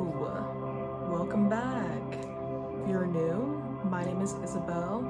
Hello, welcome back. If you're new, my name is Isabel,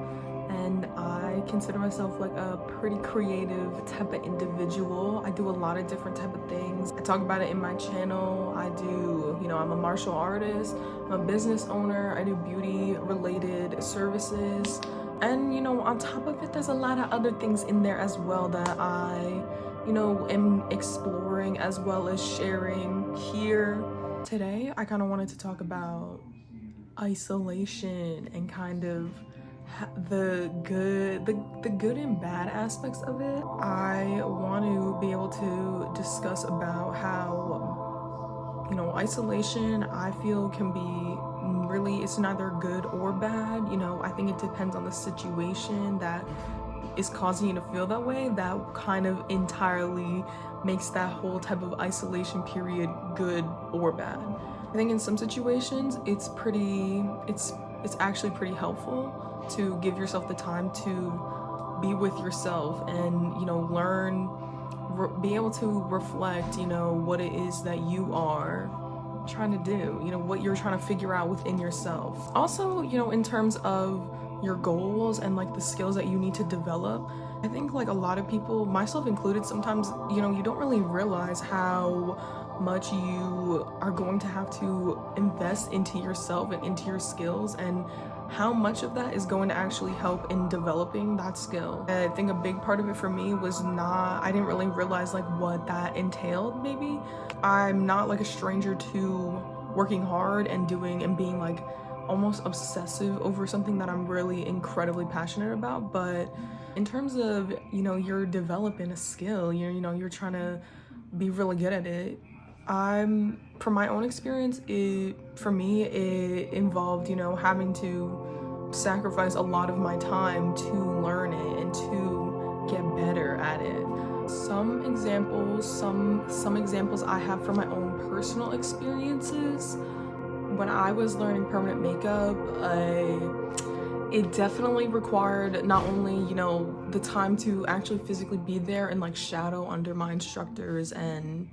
and I consider myself like a pretty creative type of individual. I do a lot of different type of things. I talk about it in my channel. I'm a martial artist, I'm a business owner, I do beauty related services. And on top of it, there's a lot of other things in there as well that I am exploring as well as sharing here. Today, I kind of wanted to talk about isolation and kind of the good and bad aspects of it. I want to be able to discuss about how isolation I feel can be really, it's neither good or bad. I think it depends on the situation that is causing you to feel that way. That kind of entirely makes that whole type of isolation period good or bad. I think in some situations it's actually pretty helpful to give yourself the time to be with yourself and learn, be able to reflect what it is that you are trying to do, what you're trying to figure out within yourself. Also, in terms of your goals and like the skills that you need to develop, I think like a lot of people, myself included, sometimes you don't really realize how much you are going to have to invest into yourself and into your skills, and how much of that is going to actually help in developing that skill. And I think a big part of it for me was I didn't really realize like what that entailed. Maybe I'm not like a stranger to working hard and doing and being like almost obsessive over something that I'm really incredibly passionate about. But in terms of you're developing a skill, you're trying to be really good at it. From my own experience, for me it involved having to sacrifice a lot of my time to learn it and to get better at it. Some examples I have from my own personal experiences. When I was learning permanent makeup, it definitely required not only the time to actually physically be there and like shadow under my instructors and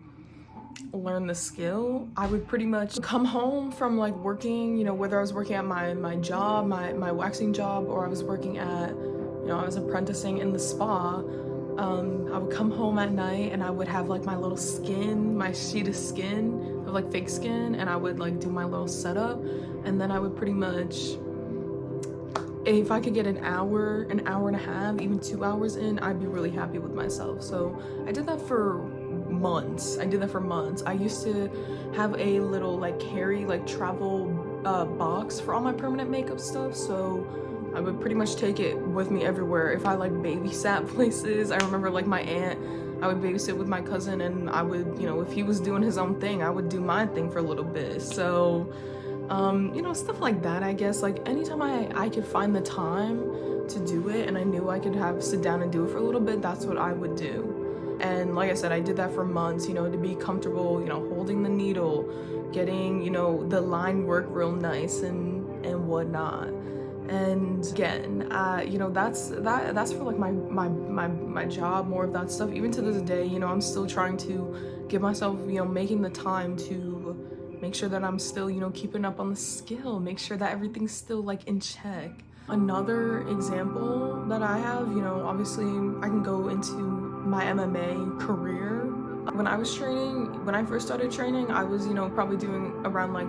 learn the skill. I would pretty much come home from like working, whether I was working at my job, my waxing job, or I was working at, I was apprenticing in the spa. I would come home at night and I would have like my little skin, my sheet of skin, of like fake skin, and I would like do my little setup, and then I would pretty much, if I could get an hour and a half, even 2 hours in, I'd be really happy with myself. So I did that for months. I used to have a little like travel box for all my permanent makeup stuff, so I would pretty much take it with me everywhere. If I like babysat places, I remember like my aunt, I would babysit with my cousin, and I would, if he was doing his own thing, I would do my thing for a little bit. So stuff like that, I guess. Like anytime I could find the time to do it and I knew I could sit down and do it for a little bit, that's what I would do. And like I said, I did that for months, to be comfortable, holding the needle, getting, the line work real nice and whatnot. And again, that's for like my job, more of that stuff. Even to this day, I'm still trying to give myself, making the time to make sure that I'm still, keeping up on the skill, make sure that everything's still like in check. Another example that I have, obviously I can go into my MMA career. When I first started training, I was, probably doing around like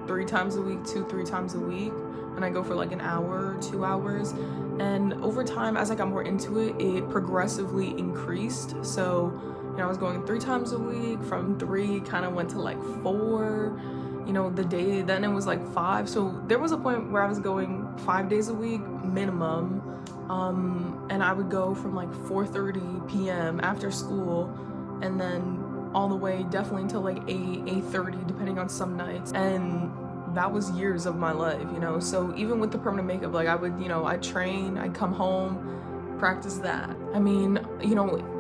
3 times a week, 2-3 times a week. And I go for like an hour, 2 hours. And over time, as I got more into it, it progressively increased. So, I was going 3 times a week. From 3, kind of went to like 4. Then it was like 5. So there was a point where I was going 5 days a week minimum. And I would go from like 4:30 p.m. after school, and then all the way definitely until like 8:30, depending on some nights. And that was years of my life, so even with the permanent makeup, like I would, I'd train, I'd come home, practice that. I mean,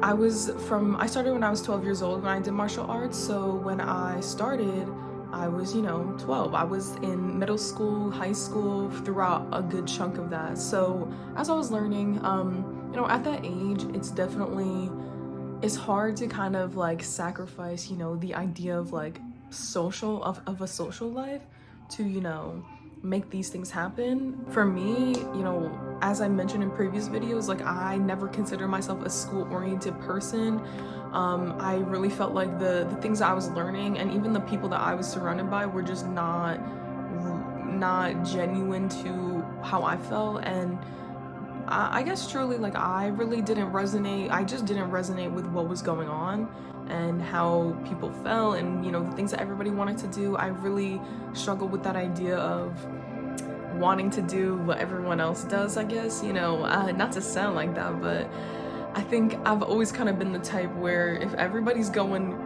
I started when I was 12 years old when I did martial arts. So when I started, I was 12. I was in middle school, high school, throughout a good chunk of that. So as I was learning, at that age, it's hard to kind of like sacrifice, the idea of like of a social life to, you know, make these things happen. For me, you know, as I mentioned in previous videos, like I never considered myself a school-oriented person. I really felt like the things that I was learning and even the people that I was surrounded by were just not genuine to how I felt. And I guess truly, like, I really didn't resonate. I just didn't resonate with what was going on and how people felt and, you know, the things that everybody wanted to do. I really struggled with that idea of wanting to do what everyone else does, I guess, you know, not to sound like that, but I think I've always kind of been the type where if everybody's going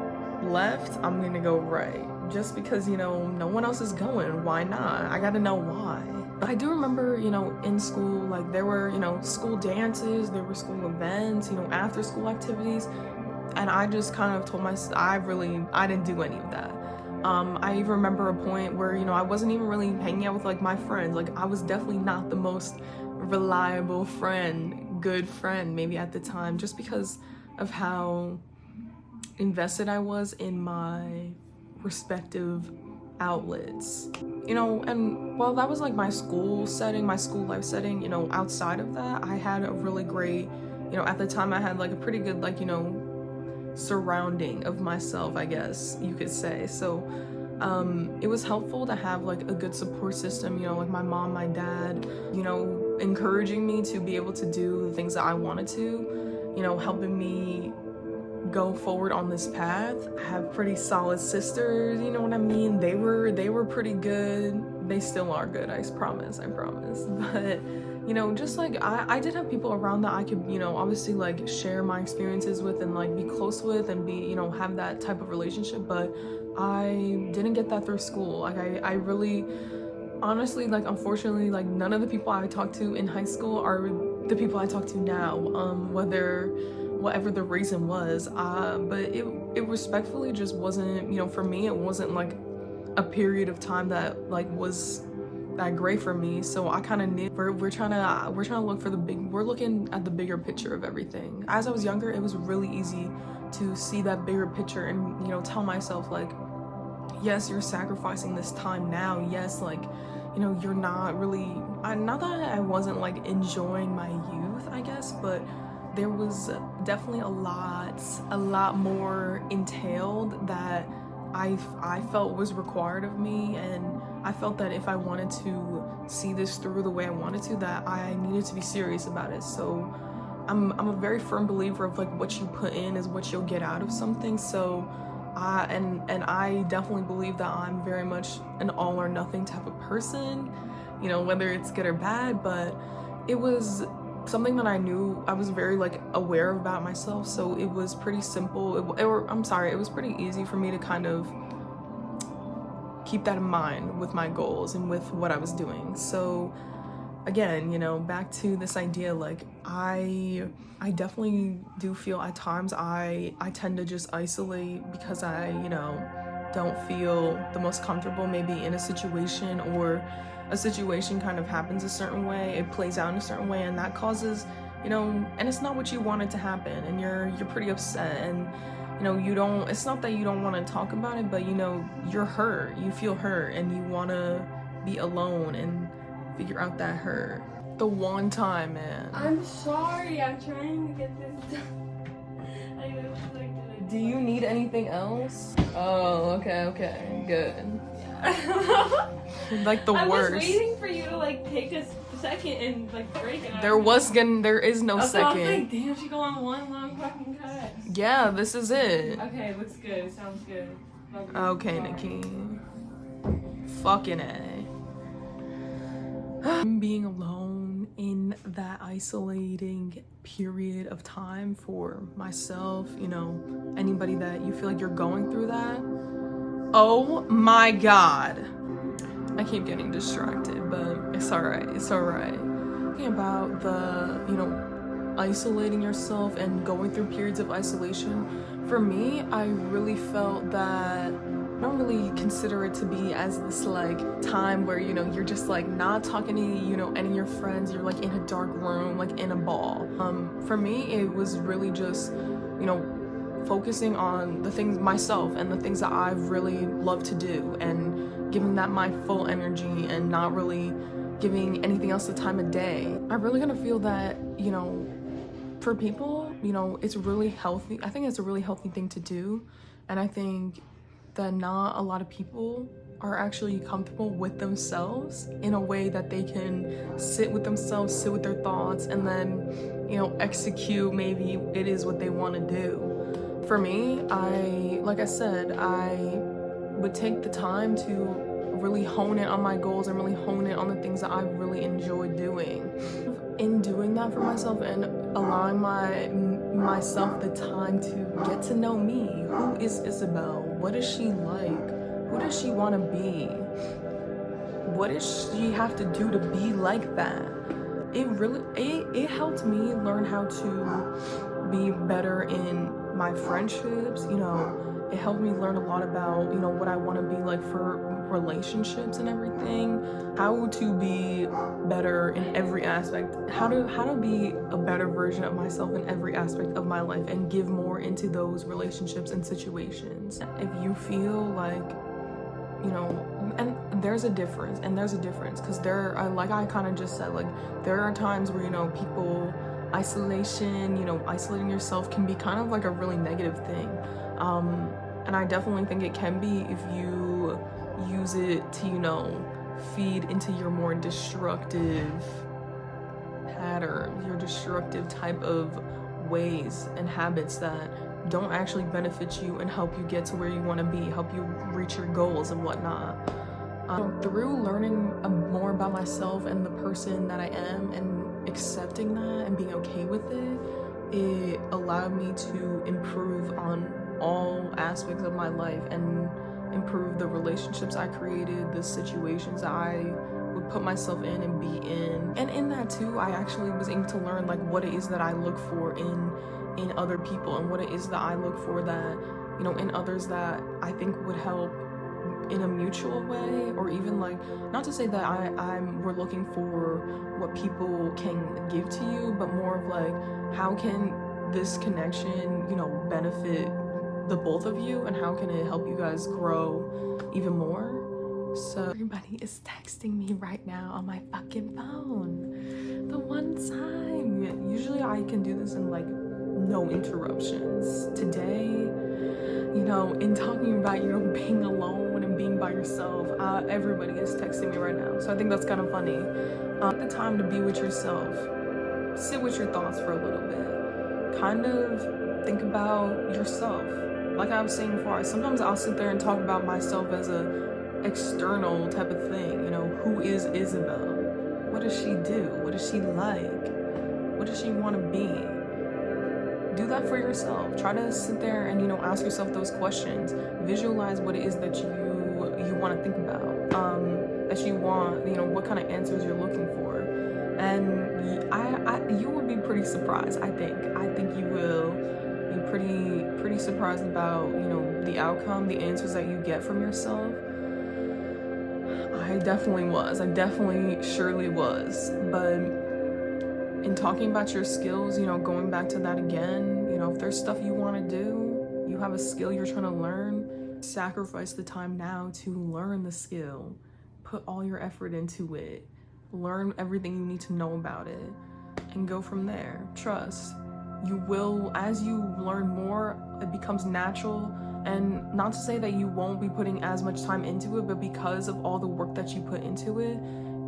left, I'm gonna go right. Just because, you know, no one else is going, why not? I gotta know why. I do remember, you know, in school, like there were, you know, school dances, there were school events, you know, after school activities, and I just kind of told myself I didn't do any of that. I even remember a point where, you know, I wasn't even really hanging out with like my friends. Like I was definitely not the most reliable friend, good friend maybe at the time, just because of how invested I was in my respective outlets, you know. And while that was like my school setting, my school life setting, you know, outside of that, I had a really great, you know, at the time I had like a pretty good, like, you know, surrounding of myself, I guess you could say. So it was helpful to have like a good support system, you know, like my mom, my dad, you know, encouraging me to be able to do the things that I wanted to, you know, helping me go forward on this path. I have pretty solid sisters, you know what I mean? They were pretty good. They still are good, I promise. But, you know, just like I did have people around that I could, you know, obviously like share my experiences with and like be close with and be, you know, have that type of relationship, but I didn't get that through school. Like I really, honestly, like unfortunately, like none of the people I talked to in high school are the people I talk to now, whatever the reason was, but it respectfully just wasn't, you know, for me, it wasn't like a period of time that like was that great for me. So I kind of knew we're trying to look for we're looking at the bigger picture of everything. As I was younger, it was really easy to see that bigger picture and, you know, tell myself like, yes, you're sacrificing this time now. Yes, like, you know, you're not really, not that I wasn't like enjoying my youth, I guess, but there was definitely a lot more entailed that I felt was required of me, and I felt that if I wanted to see this through the way I wanted to, that I needed to be serious about it. So I'm a very firm believer of like what you put in is what you'll get out of something. So I definitely believe that I'm very much an all or nothing type of person, you know, whether it's good or bad. But it was something that I knew I was very like aware about myself, so it was pretty simple. It was pretty easy for me to kind of keep that in mind with my goals and with what I was doing. So again, you know, back to this idea, like I definitely do feel at times I tend to just isolate because I, you know, don't feel the most comfortable maybe in a situation, or a situation kind of happens a certain way, it plays out in a certain way, and that causes, you know, and it's not what you want it to happen, and you're pretty upset, and, you know, it's not that you don't want to talk about it, but, you know, you're hurt, you feel hurt, and you want to be alone and figure out that hurt. The one time, man. I'm sorry, I'm trying to get this done. I know she's like, do you need anything else? Oh, okay, good. Yeah. Like the worst. I was waiting for you to like take a second and like break it. There is no second. I was like, damn, she go on one long fucking cut. Yeah, this is it. Okay, looks good, sounds good. Okay, Nikki. Fucking A. Being alone in that isolating period of time for myself, you know, anybody that you feel like you're going through that. Oh my God. I keep getting distracted, but it's alright. Talking about the, you know, isolating yourself and going through periods of isolation, for me, I really felt that I don't really consider it to be as this like time where, you know, you're just like not talking to, you know, any of your friends, you're like in a dark room, like in a ball. For me, it was really just, you know, focusing on the things myself and the things that I really love to do and giving that my full energy and not really giving anything else the time of day. I'm really gonna feel that, you know, for people, you know, it's really healthy. I think it's a really healthy thing to do. And I think that not a lot of people are actually comfortable with themselves in a way that they can sit with themselves, sit with their thoughts, and then, you know, execute maybe it is what they want to do. For me, like I said, I would take the time to really hone in on my goals and really hone in on the things that I really enjoy doing. In doing that for myself and allowing myself the time to get to know me. Who is Isabel? What is she like? Who does she want to be? What does she have to do to be like that? It helped me learn how to be better in my friendships. You know, it helped me learn a lot about, you know, what I want to be like for relationships and everything, how to be better in every aspect, how to be a better version of myself in every aspect of my life and give more into those relationships and situations. If you feel like, you know, and there's a difference because like I kind of just said, like there are times where, you know, people, isolation, you know, isolating yourself can be kind of like a really negative thing, and I definitely think it can be if you use it to, you know, feed into your more destructive patterns, your destructive type of ways and habits that don't actually benefit you and help you get to where you want to be, help you reach your goals and whatnot. Through learning more about myself and the person that I am and accepting that and being okay with it, it allowed me to improve on all aspects of my life and improve the relationships I created, the situations I would put myself in and be in. And in that too, I actually was able to learn like what it is that I look for in other people and what it is that I look for that, you know, in others that I think would help in a mutual way, or even like, not to say that we're looking for what people can give to you, but more of like, how can this connection, you know, benefit the both of you and how can it help you guys grow even more? So everybody is texting me right now on my fucking phone. The one time, usually I can do this in like no interruptions. Today, you know, in talking about, you know, being alone and being by yourself, everybody is texting me right now. So I think that's kind of funny. Take the time to be with yourself. Sit with your thoughts for a little bit. Kind of think about yourself. Like I was saying before, sometimes I'll sit there and talk about myself as a external type of thing. You know, who is Isabel? What does she do? What is she like? What does she want to be? Do that for yourself. Try to sit there and, you know, ask yourself those questions. Visualize what it is that you want to think about. That you want, you know, what kind of answers you're looking for. And you will be pretty surprised. I think you will be pretty surprised about, you know, the outcome, the answers that you get from yourself. I definitely was. I definitely surely was. But in talking about your skills, you know, going back to that again, you know, if there's stuff you want to do, you have a skill you're trying to learn, sacrifice the time now to learn the skill. Put all your effort into it. Learn everything you need to know about it and go from there. Trust. You will, as you learn more, it becomes natural. And not to say that you won't be putting as much time into it, but because of all the work that you put into it,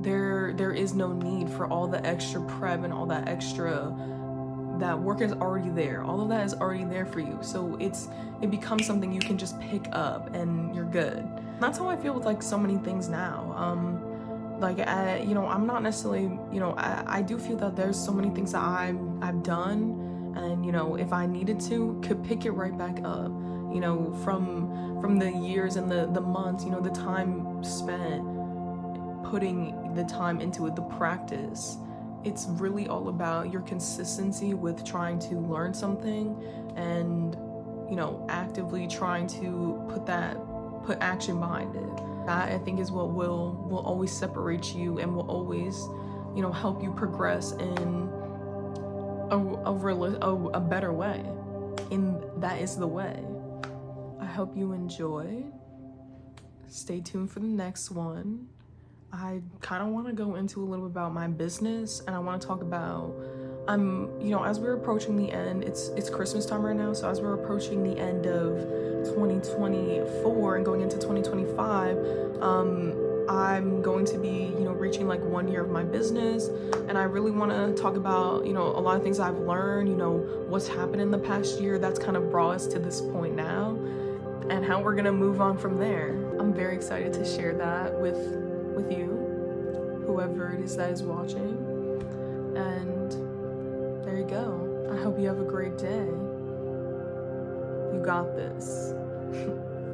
there is no need for all the extra prep and all that extra, that work is already there. All of that is already there for you. So it becomes something you can just pick up and you're good. That's how I feel with like so many things now. You know, I'm not necessarily, you know, I do feel that there's so many things that I've done, and, you know, if I needed to, could pick it right back up, you know, from the years and the months, you know, the time spent putting the time into it, the practice. It's really all about your consistency with trying to learn something and, you know, actively trying to put action behind it. That, I think, is what will always separate you and will always, you know, help you progress in a better way. and that is the way. I hope you enjoy. Stay tuned for the next one. I kind of want to go into a little bit about my business, and I want to talk about as we're approaching the end, it's Christmas time right now, so as we're approaching the end of 2024 and going into 2025, I'm going to be reaching like 1 year of my business, and I really want to talk about a lot of things I've learned, what's happened in the past year that's kind of brought us to this point now, and how we're gonna move on from there. I'm very excited to share that with you, whoever it is that is watching. And there you go. I hope you have a great day. You got this.